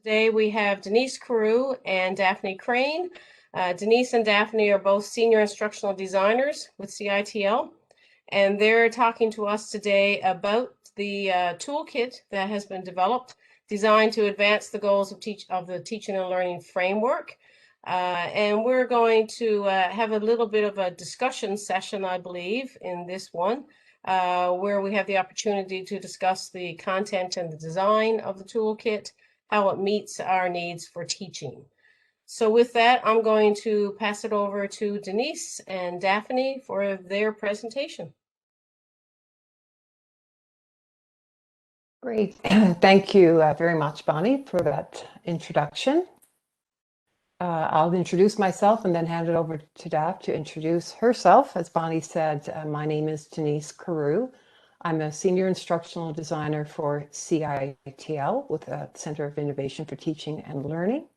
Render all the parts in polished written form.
Today we have Denise Carew and Daphne Crane. Denise and Daphne are both senior instructional designers with CITL, and they're talking to us today about the toolkit that has been developed, designed to advance the goals of the teaching and learning framework. And we're going to have a little bit of a discussion session, I believe, in this one, where we have the opportunity to discuss the content and the design of the toolkit, how it meets our needs for teaching. So with that, I'm going to pass it over to Denise and Daphne for their presentation. Great. Thank you very much, Bonnie, for that introduction. I'll introduce myself and then hand it over to Daph to introduce herself. As Bonnie said, my name is Denise Carew. I'm a senior instructional designer for CITL with the Center of Innovation for Teaching and Learning.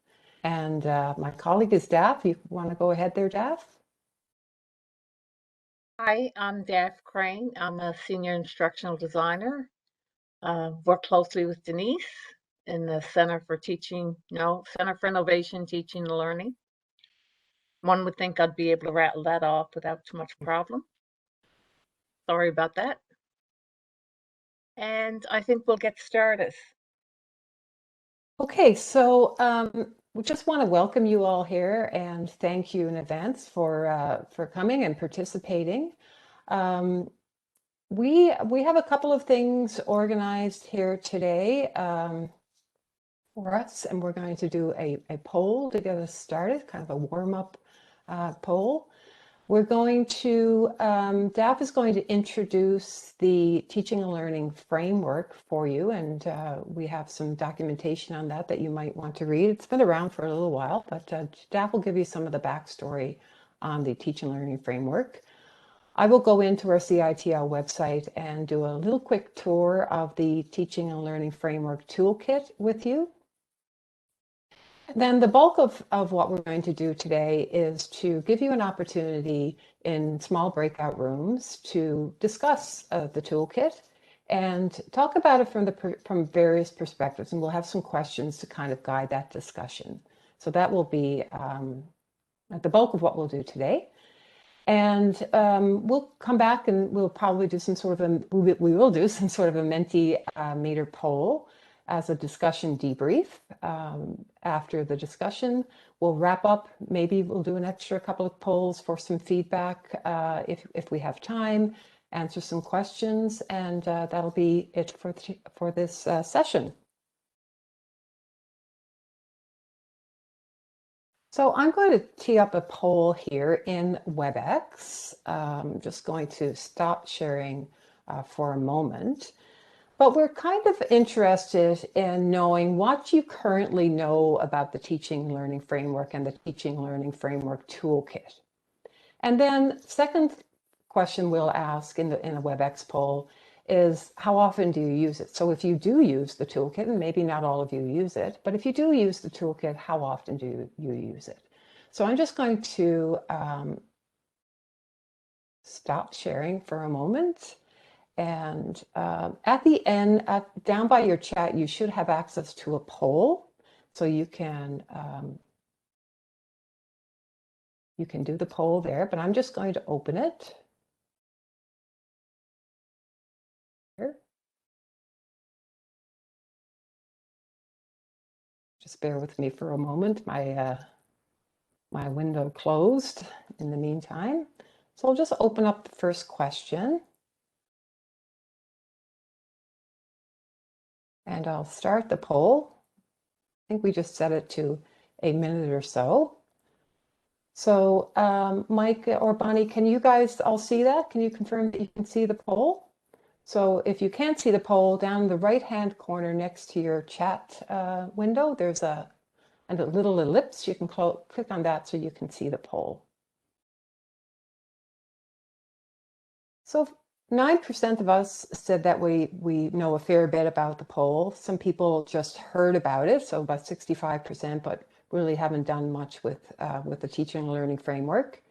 And my colleague is Daph. You want to go ahead there, Daph? Hi, I'm Daph Crane. I'm a senior instructional designer. Work closely with Denise in the Center for Innovation, Teaching and Learning. One would think I'd be able to rattle that off without too much problem. Sorry about that. And I think we'll get started. Okay, so we just want to welcome you all here and thank you in advance for coming and participating. We have a couple of things organized here today for us, and we're going to do a poll to get us started, kind of a warm-up poll. We're going to, Daph is going to introduce the teaching and learning framework for you, and we have some documentation on that you might want to read. It's been around for a little while, but Daph will give you some of the backstory on the teaching and learning framework. I will go into our CITL website and do a little quick tour of the teaching and learning framework toolkit with you. Then the bulk of what we're going to do today is to give you an opportunity in small breakout rooms to discuss the toolkit and talk about it from various perspectives. And we'll have some questions to kind of guide that discussion. So that will be the bulk of what we'll do today. And we'll come back and we'll probably do some sort of we will do some sort of a Mentimeter poll as a discussion debrief. After the discussion, we'll wrap up. Maybe we'll do an extra couple of polls for some feedback if we have time, answer some questions, and that'll be it for this session. So I'm going to tee up a poll here in WebEx. I'm just going to stop sharing for a moment. But we're kind of interested in knowing what you currently know about the Teaching and Learning Framework and the Teaching and Learning Framework Toolkit. And then second question we'll ask in a WebEx poll is how often do you use it? So if you do use the toolkit, and maybe not all of you use it, but if you do use the toolkit, how often do you use it? So I'm just going to stop sharing for a moment. And at the end, down by your chat, you should have access to a poll. So you can do the poll there, but I'm just going to open it. Here. Just bear with me for a moment. My window closed in the meantime. So I'll just open up the first question. And I'll start the poll. I think we just set it to a minute or so. So Mike or Bonnie, can you guys all see that? Can you confirm that you can see the poll? So if you can't see the poll, down in the right-hand corner next to your chat window, there's a little ellipse. You can click on that so you can see the poll. So 9% of us said that we know a fair bit about the poll. Some people just heard about it, so about 65%, but really haven't done much with the teaching and learning framework.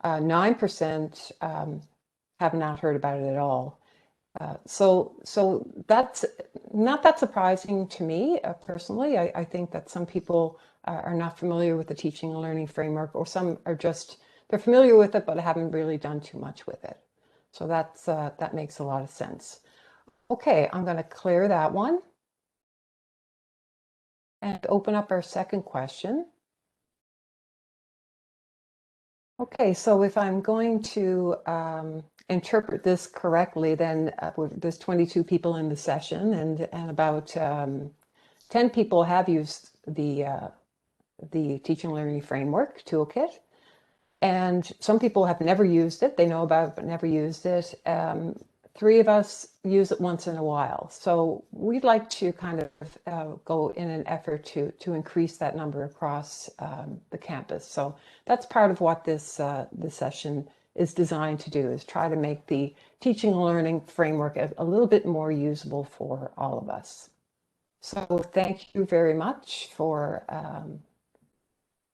9% have not heard about it at all. So that's not that surprising to me personally. I think that some people are not familiar with the teaching and learning framework, or some are just, they're familiar with it, but haven't really done too much with it. So that makes a lot of sense. Okay, I'm going to clear that one and open up our second question. Okay, so if I'm going to interpret this correctly, then there's 22 people in the session, and about 10 people have used the Teaching and Learning Framework Toolkit, and some people have never used it. They know about it, but never used it. 3 of us use it once in a while. So we'd like to kind of go in an effort to increase that number across the campus. So that's part of what this session is designed to do, is try to make the teaching and learning framework a little bit more usable for all of us. So thank you very much for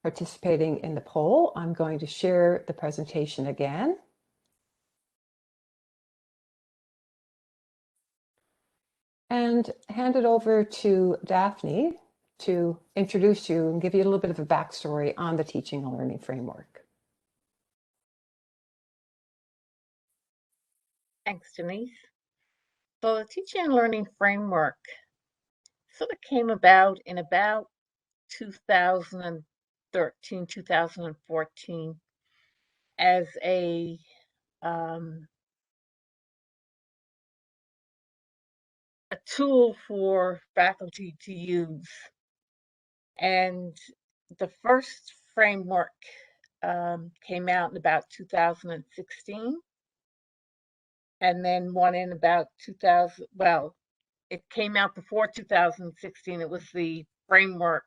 participating in the poll. I'm going to share the presentation again. And hand it over to Daphne to introduce you and give you a little bit of a backstory on the teaching and learning framework. Thanks, Denise. So the teaching and learning framework sort of came about in about 2013, 2014 as a tool for faculty to use. And the first framework came out in about 2016, and then one in about 2000, well, it came out before 2016. It was the framework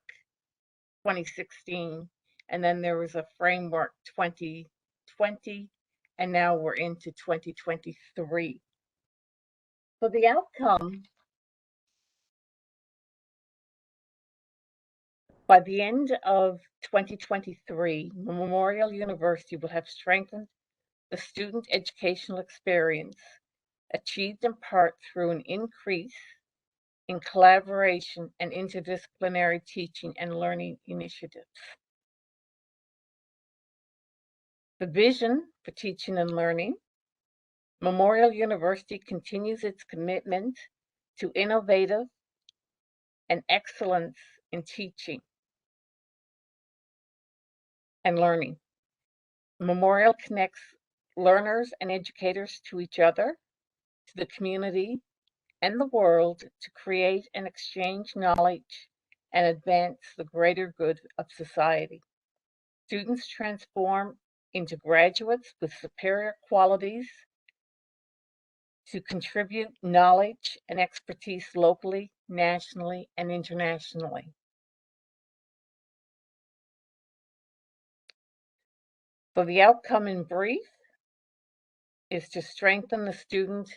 2016, and then there was a framework 2020, and now we're into 2023. So the outcome, by the end of 2023, Memorial University will have strengthened the student educational experience, achieved in part through an increase in collaboration and interdisciplinary teaching and learning initiatives. The vision for teaching and learning: Memorial University continues its commitment to innovative and excellence in teaching and learning. Memorial connects learners and educators to each other, to the community, and the world, to create and exchange knowledge and advance the greater good of society. Students transform into graduates with superior qualities to contribute knowledge and expertise locally, nationally, and internationally. So the outcome in brief is to strengthen the student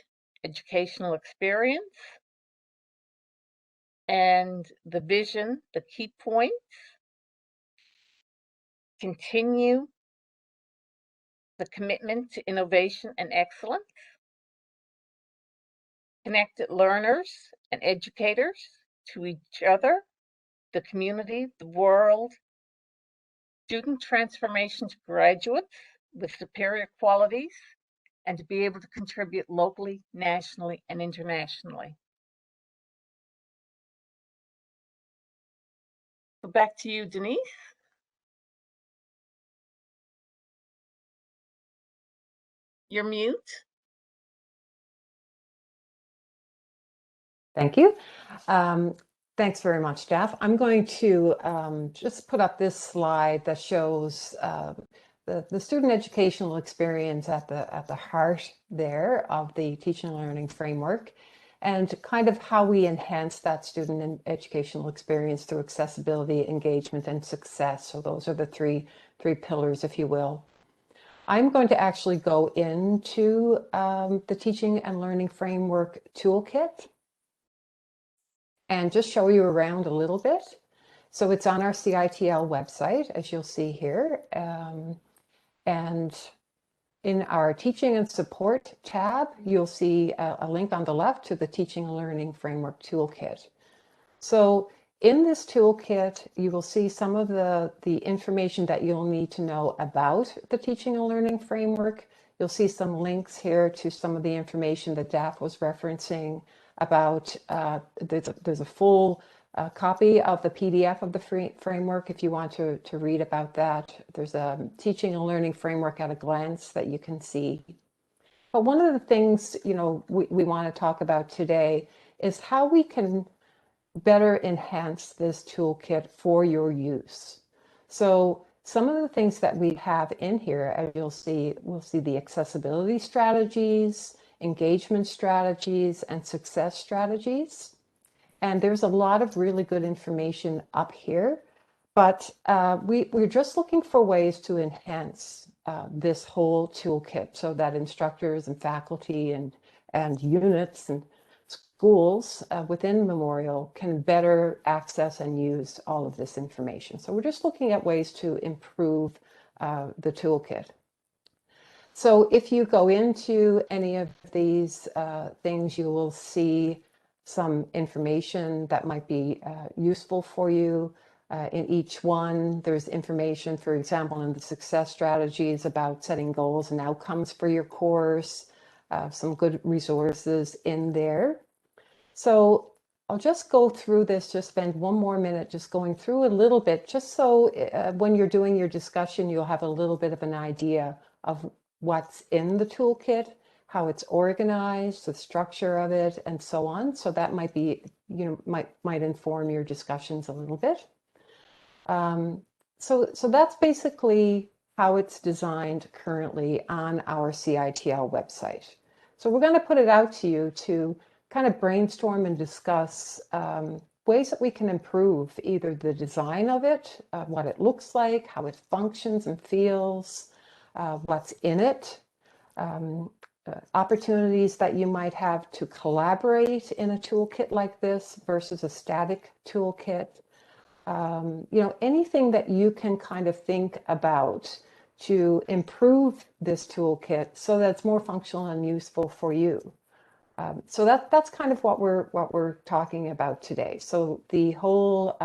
educational experience, and the vision, the key points: continue the commitment to innovation and excellence, connected learners and educators to each other, the community, the world, student transformation to graduates with superior qualities, and to be able to contribute locally, nationally, and internationally. So back to you, Denise. You're mute. Thank you. Thanks very much, Daph. I'm going to just put up this slide that shows the student educational experience at the heart there of the teaching and learning framework, and kind of how we enhance that student and educational experience through accessibility, engagement, and success. So those are the three pillars, if you will. I'm going to actually go into the Teaching and Learning Framework Toolkit and just show you around a little bit. So it's on our CITL website, as you'll see here. And In our Teaching and Support tab, you'll see a link on the left to the Teaching and Learning Framework Toolkit. So in this toolkit, you will see some of the information that you'll need to know about the Teaching and Learning Framework. You'll see some links here to some of the information that Daph was referencing about, there's a full copy of the PDF of the framework if you want to read about that. There's a Teaching and Learning Framework at a glance that you can see. But one of the things, we want to talk about today is how we can better enhance this toolkit for your use. So some of the things that we have in here, as you'll see, we'll see the accessibility strategies, engagement strategies, and success strategies. And there's a lot of really good information up here, but we're just looking for ways to enhance this whole toolkit so that instructors and faculty and units and schools within Memorial can better access and use all of this information. So we're just looking at ways to improve the toolkit. So if you go into any of these things, you will see some information that might be useful for you. In each one, there's information, for example, in the success strategies about setting goals and outcomes for your course, some good resources in there. So I'll just go through this, just spend one more minute just going through a little bit, just so when you're doing your discussion, you'll have a little bit of an idea of what's in the toolkit, how it's organized, the structure of it, and so on. So that might be, might inform your discussions a little bit. So that's basically how it's designed currently on our CITL website. So we're going to put it out to you to kind of brainstorm and discuss ways that we can improve either the design of it, what it looks like, how it functions and feels, what's in it, opportunities that you might have to collaborate in a toolkit like this versus a static toolkit. Anything that you can kind of think about to improve this toolkit so that it's more functional and useful for you. So that's kind of what we're talking about today. So the whole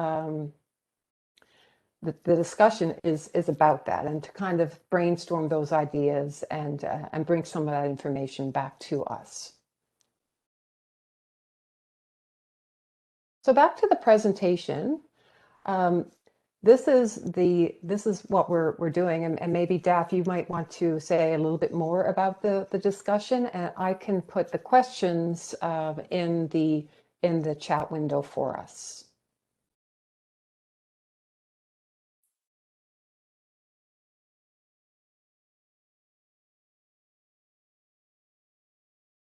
the discussion is about that, and to kind of brainstorm those ideas and bring some of that information back to us. So back to the presentation. This is what we're doing, and maybe Daph, you might want to say a little bit more about the discussion, and I can put the questions in the chat window for us.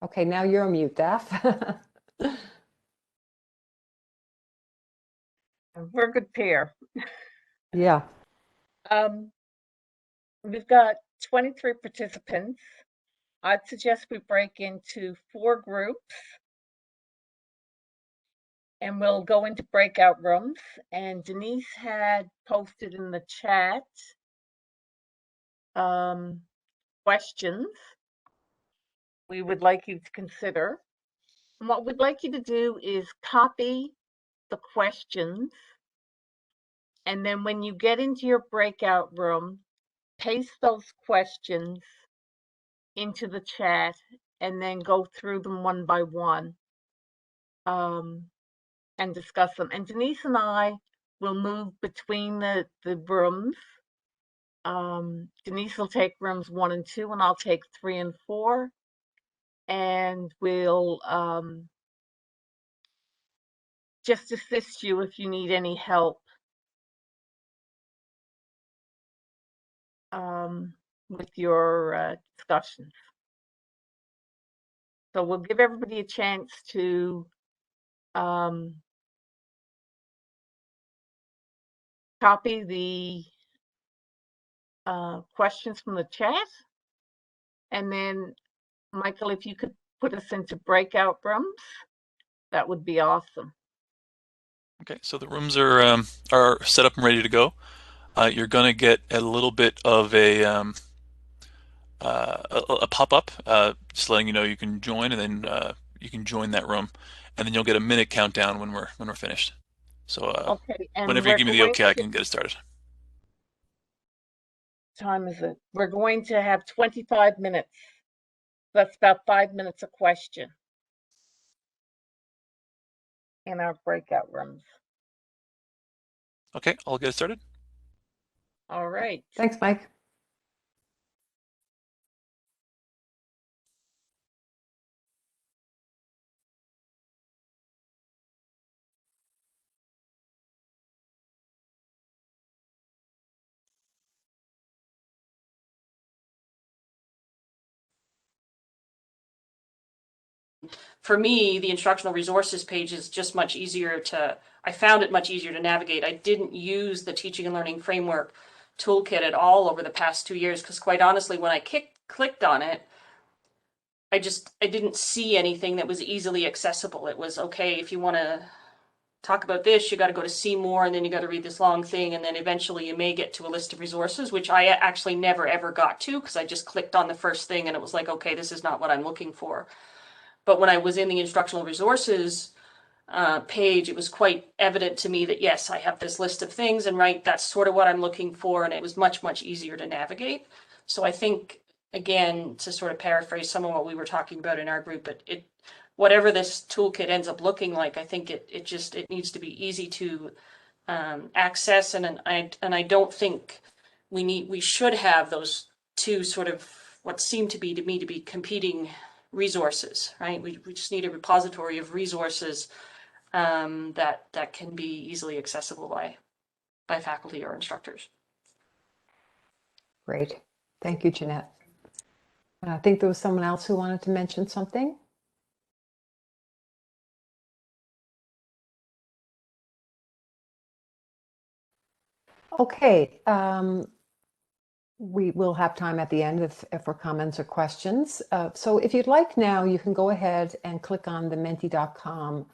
Okay, now you're on mute, Daph. We're a good pair. Yeah. We've got 23 participants. I'd suggest we break into 4 groups, and we'll go into breakout rooms. And Denise had posted in the chat questions we would like you to consider. And what we'd like you to do is copy the questions, and then when you get into your breakout room, paste those questions into the chat and then go through them one by one and discuss them. And Denise and I will move between the rooms. Denise will take rooms 1 and 2, and I'll take 3 and 4. And we'll just assist you if you need any help with your discussions. So we'll give everybody a chance to copy the questions from the chat. And then, Michael, if you could put us into breakout rooms, that would be awesome. Okay, so the rooms are set up and ready to go. You're going to get a little bit of a a pop-up just letting you know you can join, and then you can join that room, and then you'll get a minute countdown when we're finished. So Okay, and whenever you we're give me the going okay, I to, can get it started. time is it? We're going to have 25 minutes. That's about 5 minutes a question in our breakout rooms. Okay, I'll get it started. All right. Thanks, Mike. For me, the instructional resources page is just much easier to, I found it much easier to navigate. I didn't use the teaching and learning framework toolkit at all over the past 2 years because quite honestly, when I clicked on it, I didn't see anything that was easily accessible. It was okay, if you want to talk about this, you got to go to see more, and then you got to read this long thing, and then eventually you may get to a list of resources, which I actually never ever got to because I just clicked on the first thing and it was like, okay, this is not what I'm looking for. But when I was in the instructional resources page, it was quite evident to me that yes, I have this list of things, and right, that's sort of what I'm looking for, and it was much easier to navigate. So I think, again, to sort of paraphrase some of what we were talking about in our group, it whatever this toolkit ends up looking like, I think it needs to be easy to access, and I don't think we should have those two sort of what seem to me to be competing resources, right? We just need a repository of resources that can be easily accessible by faculty or instructors. Great. Thank you, Jeanette. I think there was someone else who wanted to mention something. Okay. We will have time at the end if for comments or questions. So if you'd like now, you can go ahead and click on the menti.com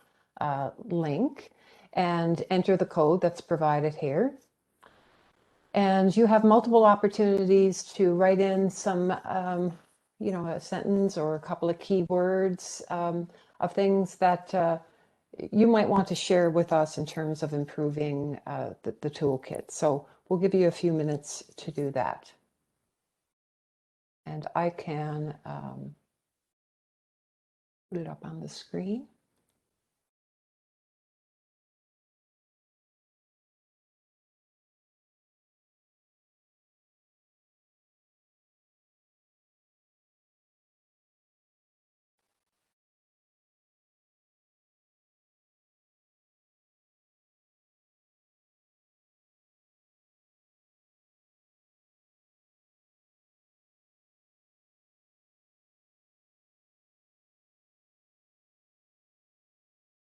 link and enter the code that's provided here. And you have multiple opportunities to write in some, a sentence or a couple of keywords of things that you might want to share with us in terms of improving the toolkit. So we'll give you a few minutes to do that. And I can put it up on the screen.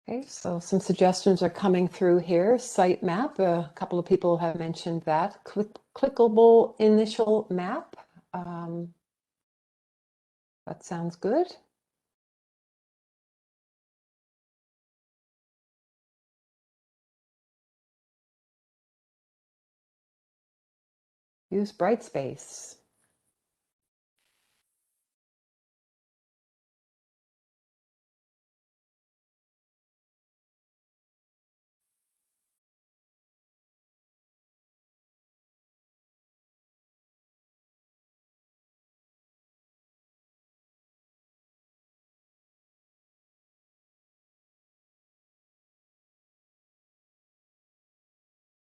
Okay, so some suggestions are coming through here. Sitemap, a couple of people have mentioned that. Clickable initial map. That sounds good. Use Brightspace.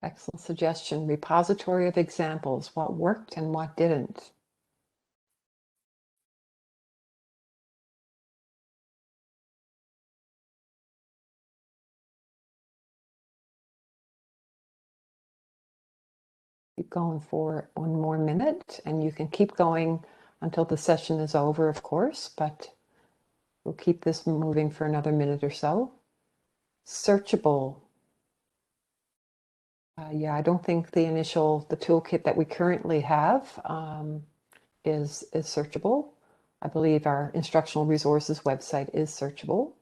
Excellent suggestion. Repository of examples, what worked and what didn't. Keep going for one more minute, and you can keep going until the session is over, of course, but we'll keep this moving for another minute or so. Searchable. Yeah, I don't think the toolkit that we currently have is searchable. I believe our instructional resources website is searchable.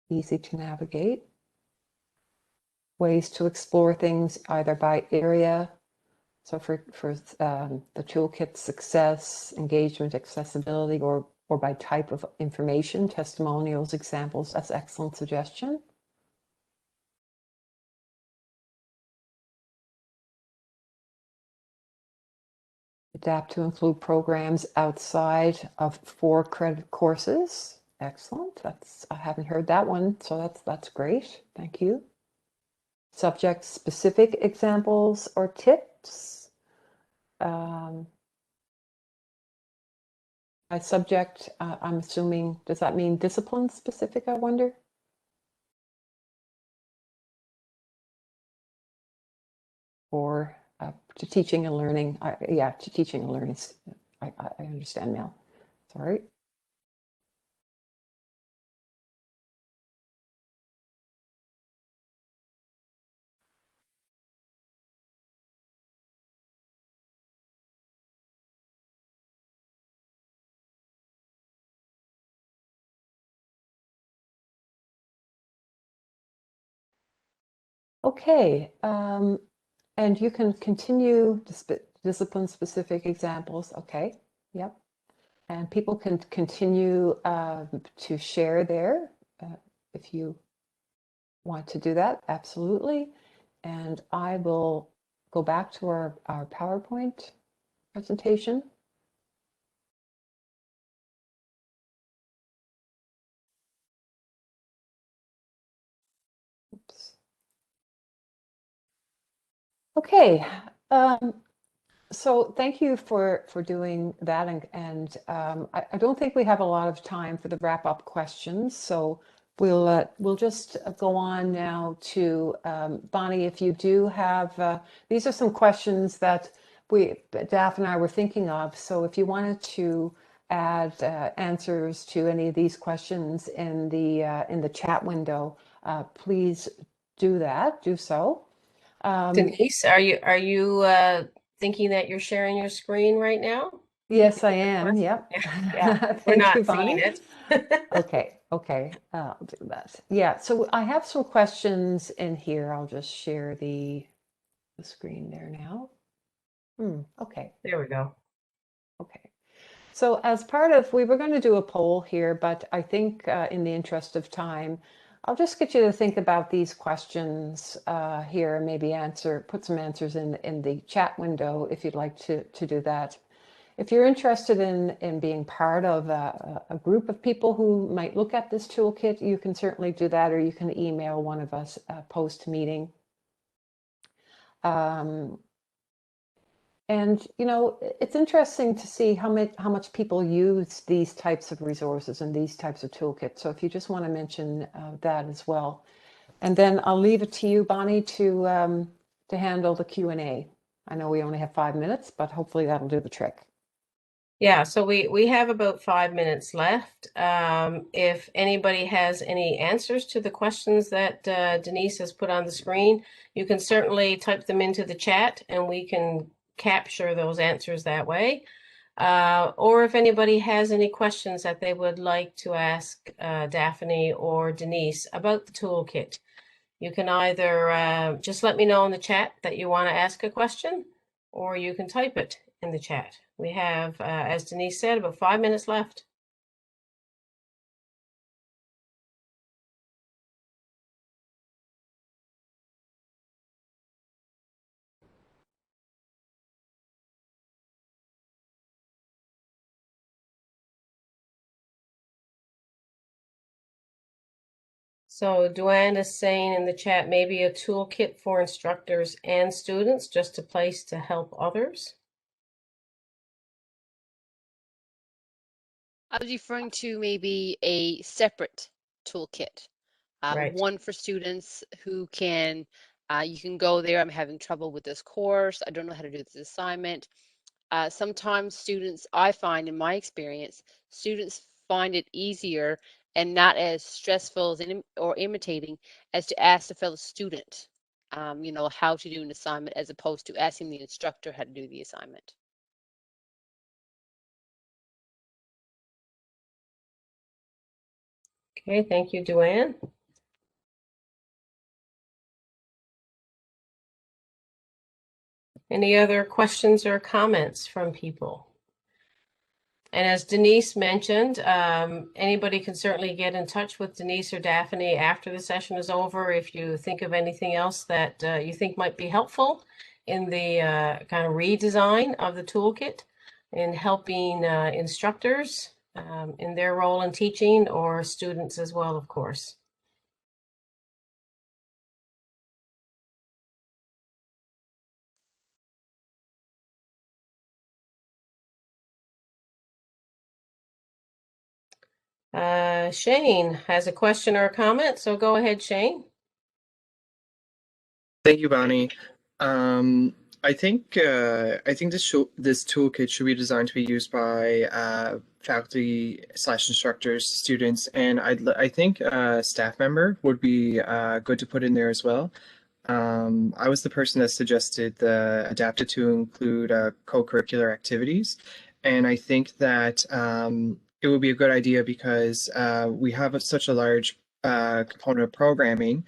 Easy to navigate. ways to explore things either by area. So for the toolkit, success, engagement, accessibility, or by type of information, testimonials, examples. That's excellent suggestion. Adapt to include programs outside of 4 credit courses. Excellent. I haven't heard that one, so that's great. Thank you. Subject specific examples or tips. By subject, I'm assuming, does that mean discipline specific, I wonder? Or to teaching and learning. Yeah, to teaching and learning. I understand now. Sorry. Okay, and you can continue discipline-specific examples. Okay, yep. And people can continue to share there if you want to do that, absolutely. And I will go back to our PowerPoint presentation. Oops. Okay, so thank you for doing that, and I don't think we have a lot of time for the wrap-up questions, so we'll just go on now to Bonnie. If you do have these are some questions that Daph and I were thinking of. So if you wanted to add answers to any of these questions in the chat window, please do that. Do so. Denise, are you thinking that you're sharing your screen right now? Yes, I am. Yep. Yeah, we're Thank you, not seeing Bonnie. it. Okay, I'll do that. Yeah, so I have some questions in here. I'll just share the screen there now. Okay, There we go. okay. So as part of, we were going to do a poll here, but I think in the interest of time, I'll just get you to think about these questions here and maybe put some answers in the chat window if you'd like to do that. If you're interested in being part of a group of people who might look at this toolkit, you can certainly do that, or you can email one of us post-meeting. And you know, it's interesting to see how much people use these types of resources and these types of toolkits. So if you just want to mention that as well, and then I'll leave it to you, Bonnie, to handle the Q&A. I know we only have 5 minutes, but hopefully that'll do the trick. Yeah, so we have about 5 minutes left. If anybody has any answers to the questions that Denise has put on the screen, you can certainly type them into the chat and we can capture those answers that way. Or if anybody has any questions that they would like to ask Daphne or Denise about the toolkit, you can either just let me know in the chat that you want to ask a question, or you can type it in the chat. We have, as Denise said, about 5 minutes left. So Duane is saying in the chat, maybe a toolkit for instructors and students, just a place to help others. I was referring to maybe a separate toolkit, Right. one for students who can, you can go there, I'm having trouble with this course, I don't know how to do this assignment. Sometimes students, I find in my experience, students find it easier and not as stressful as or imitating as to ask a fellow student, you know, how to do an assignment as opposed to asking the instructor how to do the assignment. Okay, thank you, Duane. Any other questions or comments from people? And as Denise mentioned, anybody can certainly get in touch with Denise or Daphne after the session is over if you think of anything else that you think might be helpful in the kind of redesign of the toolkit in helping instructors in their role in teaching, or students as well, of course. Shane has a question or a comment, so go ahead, Shane. Thank you, Bonnie. I think this toolkit should be designed to be used by faculty/instructors, students, and I think a staff member would be good to put in there as well. I was the person that suggested the adapted to include co-curricular activities, and I think that it would be a good idea because we have such a large component of programming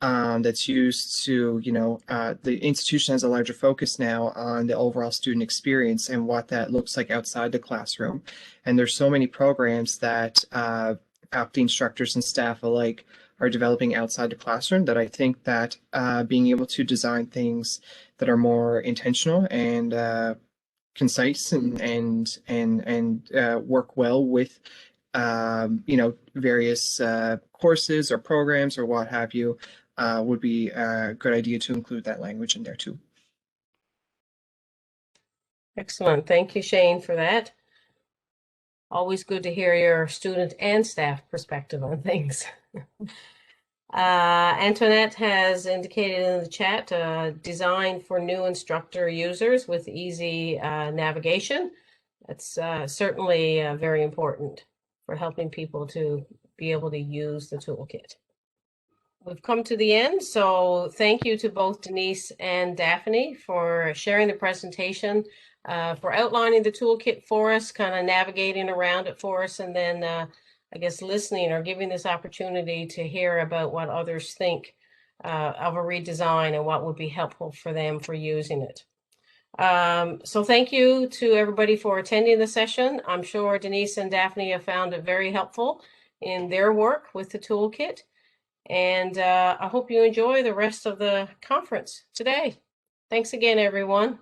that's used to, the institution has a larger focus now on the overall student experience and what that looks like outside the classroom. And there's so many programs that faculty, instructors, and staff alike are developing outside the classroom that I think that being able to design things that are more intentional and concise and work well with various courses or programs or what have you would be a good idea to include that language in there too. Excellent. Thank you, Shane, for that. Always good to hear your student and staff perspective on things. Antoinette has indicated in the chat, design for new instructor users with easy navigation. That's certainly very important for helping people to be able to use the toolkit. We've come to the end, so thank you to both Denise and Daphne for sharing the presentation, for outlining the toolkit for us, kind of navigating around it for us, and then I guess listening or giving this opportunity to hear about what others think of a redesign and what would be helpful for them for using it. So thank you to everybody for attending the session. I'm sure Denise and Daphne have found it very helpful in their work with the toolkit. And I hope you enjoy the rest of the conference today. Thanks again, everyone.